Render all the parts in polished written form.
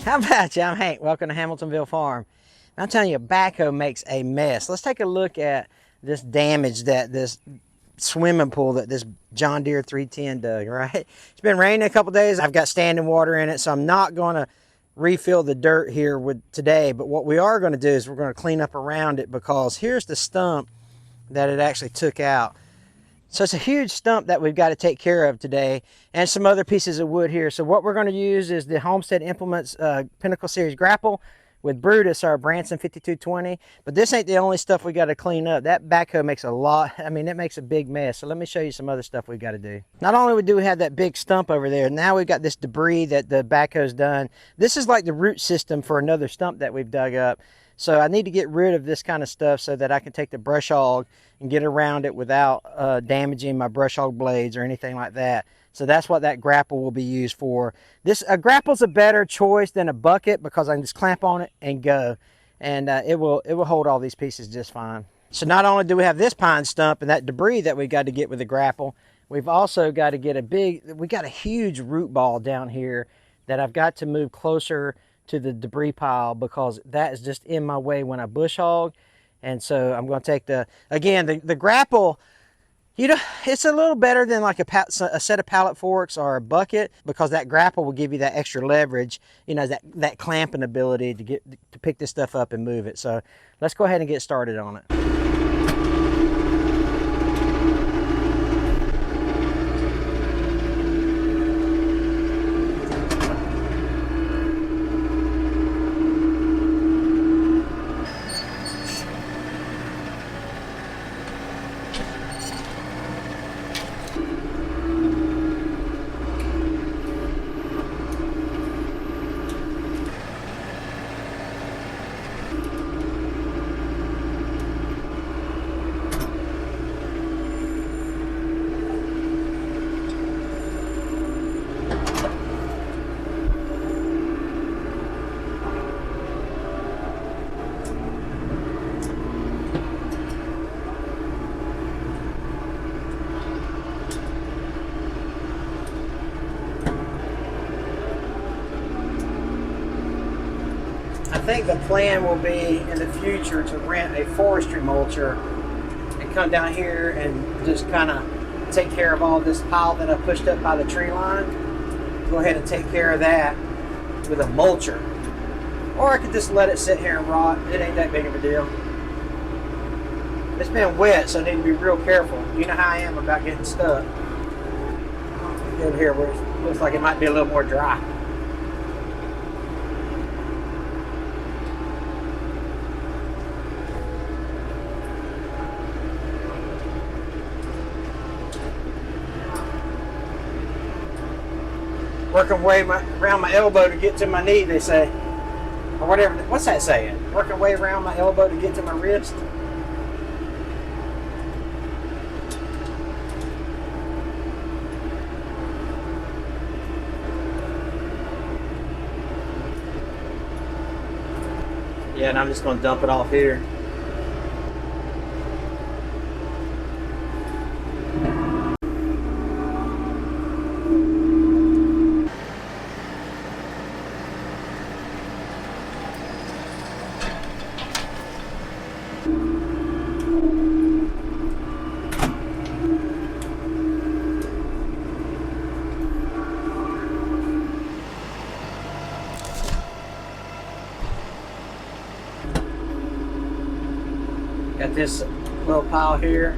How about you? I'm Hank. Welcome to Hamiltonville Farm. I'm telling you, a backhoe makes a mess. Let's take a look at this damage that this swimming pool that this John Deere 310 dug, right? It's been raining a couple days. I've got standing water in it, so I'm not going to refill the dirt here with today. But what we are going to do is we're going to clean up around it, because here's the stump that it actually took out. So it's a huge stump that we've got to take care of today, and some other pieces of wood here. So what we're going to use is the Homestead Implements Pinnacle Series grapple with Brutus, our Branson 5220. But this ain't the only stuff we got to clean up. That backhoe makes a lot, I mean, it makes a big mess. So let me show you some other stuff we got to do. Not only do we have that big stump over there, now we've got this debris that the backhoe's done. This is like the root system for another stump that we've dug up. So I need to get rid of this kind of stuff so that I can take the brush hog and get around it without damaging my brush hog blades or anything like that. So that's what that grapple will be used for. A grapple's a better choice than a bucket, because I can just clamp on it and go. And it will hold all these pieces just fine. So not only do we have this pine stump and that debris that we've got to get with the grapple, we've also got to get we got a huge root ball down here that I've got to move closer to the debris pile, because that is just in my way when I bush hog. And so I'm going to take the grapple, you know, it's a little better than like a set of pallet forks or a bucket, because that grapple will give you that extra leverage, you know, that clamping ability to pick this stuff up and move it. So let's go ahead and get started on it. I think the plan will be in the future to rent a forestry mulcher and come down here and just kind of take care of all this pile that I pushed up by the tree line. Go ahead and take care of that with a mulcher. Or I could just let it sit here and rot. It ain't that big of a deal. It's been wet, so I need to be real careful. You know how I am about getting stuck. Over here where it looks like it might be a little more dry. Working way around my elbow to get to my knee, they say. Or whatever. What's that saying? Working way around my elbow to get to my wrist? Yeah, and I'm just going to dump it off here. Got this little pile here.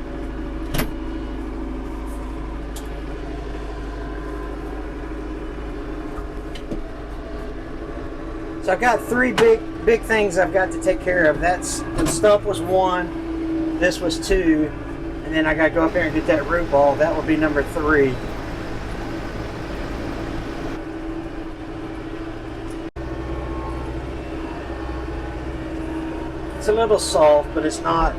So I've got three big things I've got to take care of. The stump was one, this was two, and then I got to go up there and get that root ball. That will be number three. It's a little soft, but it's not.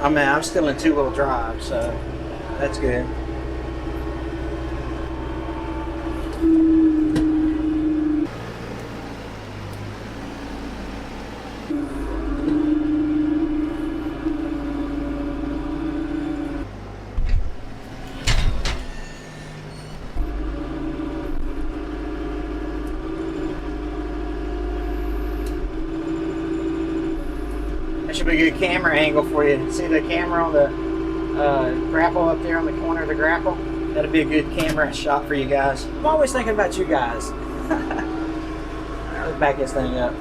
I mean, I'm still in two-wheel drive, so that's good. be a good camera angle for you. See the camera on the grapple up there on the corner of the grapple? That'd be a good camera shot for you guys. I'm always thinking about you guys. Let's back this thing up.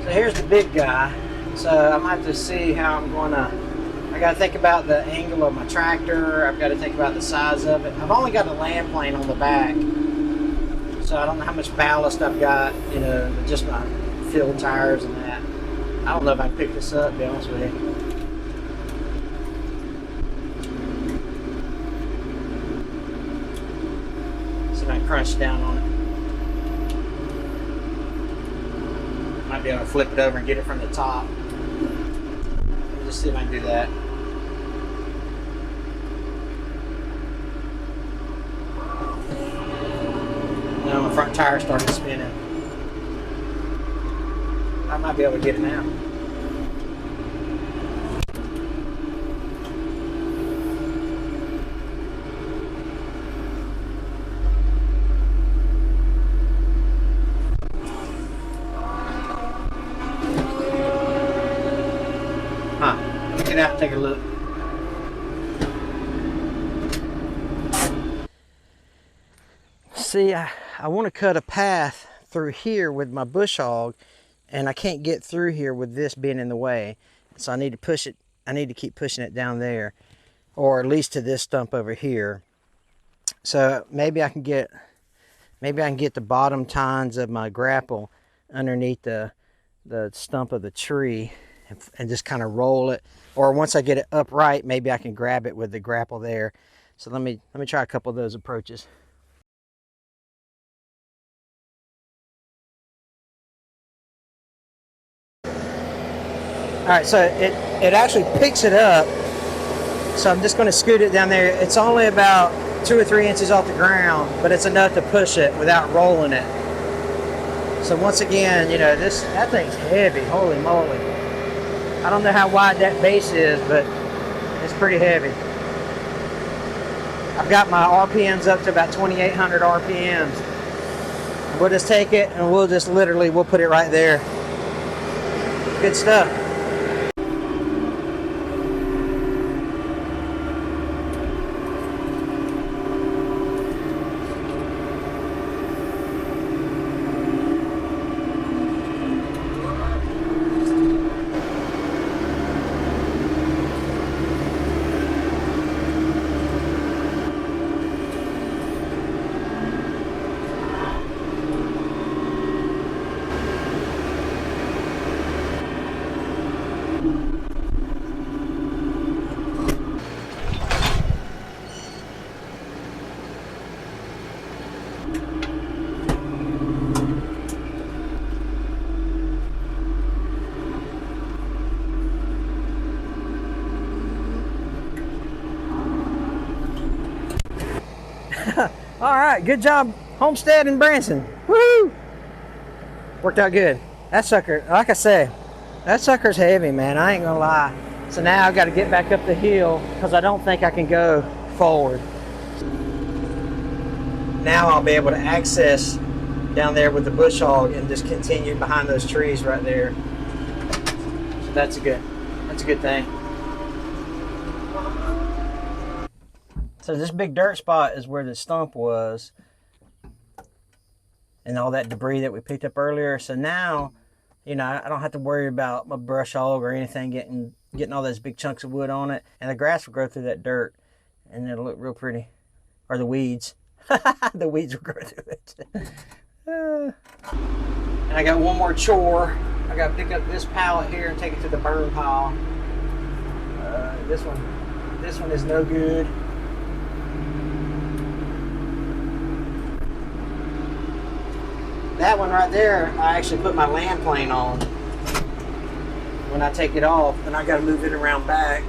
So here's the big guy. So I might have to see how I'm gonna, I gotta think about the angle of my tractor. I've got to think about the size of it. I've only got a land plane on the back, so I don't know how much ballast I've got, you know, just my field tires and that. I don't know if I can pick this up, to be honest with you. See if I can crunch down on it. Might be able to flip it over and get it from the top. Just see if I can do that. Now my front tire started spinning. I might be able to get it now. Get out and take a look. See, I want to cut a path through here with my bush hog, and I can't get through here with this being in the way. So I need to push it. I need to keep pushing it down there, or at least to this stump over here. So maybe I can get the bottom tines of my grapple underneath the stump of the tree and just kind of roll it. Or once I get it upright, maybe I can grab it with the grapple there. So let me try a couple of those approaches. All right, so it actually picks it up. So I'm just going to scoot it down there. It's only about 2 or 3 inches off the ground, but it's enough to push it without rolling it. So once again, you know, that thing's heavy. Holy moly! I don't know how wide that base is, but it's pretty heavy. I've got my RPMs up to about 2,800 RPMs. We'll just take it and we'll put it right there. Good stuff. All right, good job, Homestead and Branson. Woo! Worked out good. That sucker, like I say, that sucker's heavy, man. I ain't gonna lie. So now I've got to get back up the hill because I don't think I can go forward. Now I'll be able to access down there with the bush hog and just continue behind those trees right there. So that's a good thing. So this big dirt spot is where the stump was and all that debris that we picked up earlier. So now, you know, I don't have to worry about my brush hog or anything getting all those big chunks of wood on it. And the grass will grow through that dirt and it'll look real pretty. Or the weeds. The weeds will grow through it. And I got one more chore. I got to pick up this pallet here and take it to the burn pile. This one is no good. That one right there, I actually put my land plane on. When I take it off, then I got to move it around back.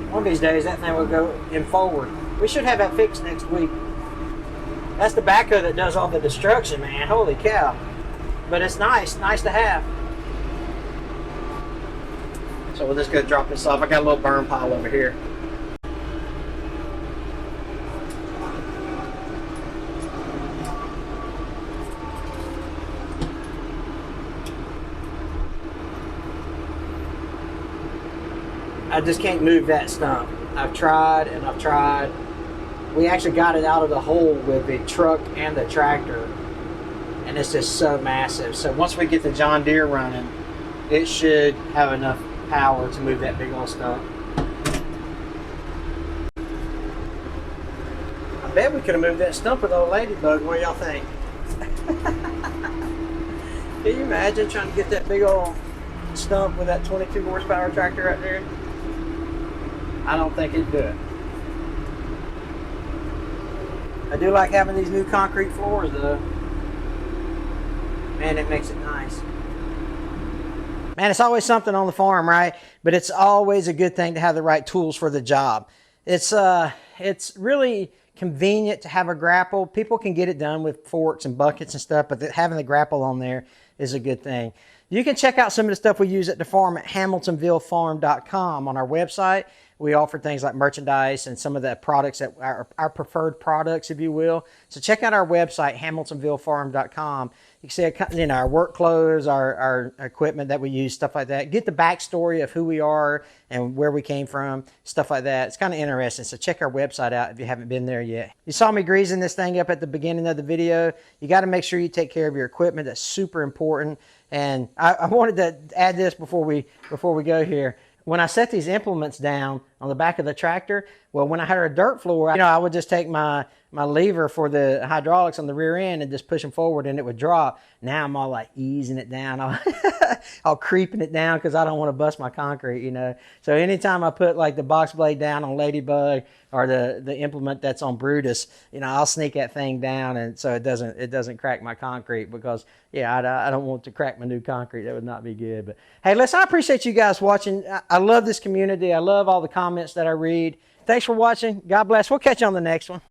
One of these days, that thing will go in forward. We should have that fixed next week. That's the backhoe that does all the destruction, man. Holy cow. But it's nice to have. So we'll just go drop this off. I got a little burn pile over here. I just can't move that stump. I've tried and I've tried. We actually got it out of the hole with the truck and the tractor, and it's just so massive. So once we get the John Deere running, it should have enough power to move that big old stump. I bet we could have moved that stump with old Ladybug. What do y'all think? Can you imagine trying to get that big old stump with that 22 horsepower tractor right there? I don't think it'd do it. I do like having these new concrete floors though. Man, it makes it nice. Man, it's always something on the farm, right? But it's always a good thing to have the right tools for the job. It's really convenient to have a grapple. People can get it done with forks and buckets and stuff, but having the grapple on there is a good thing. You can check out some of the stuff we use at the farm at HamiltonvilleFarm.com on our website. We offer things like merchandise and some of the products that are our preferred products, if you will. So check out our website, HamiltonvilleFarm.com. You can see our work clothes, our equipment that we use, stuff like that. Get the backstory of who we are and where we came from, stuff like that. It's kind of interesting. So check our website out if you haven't been there yet. You saw me greasing this thing up at the beginning of the video. You got to make sure you take care of your equipment. That's super important. And I wanted to add this before we go here. When I set these implements down on the back of the tractor, well, when I had a dirt floor, I would just take my lever for the hydraulics on the rear end and just push them forward and it would drop. Now I'm all like easing it down, all creeping it down because I don't want to bust my concrete, So anytime I put like the box blade down on Ladybug or the implement that's on Brutus, I'll sneak that thing down and so it doesn't crack my concrete because I don't want to crack my new concrete. That would not be good. But hey, listen, I appreciate you guys watching. I love this community. I love all the comments that I read. Thanks for watching. God bless. We'll catch you on the next one.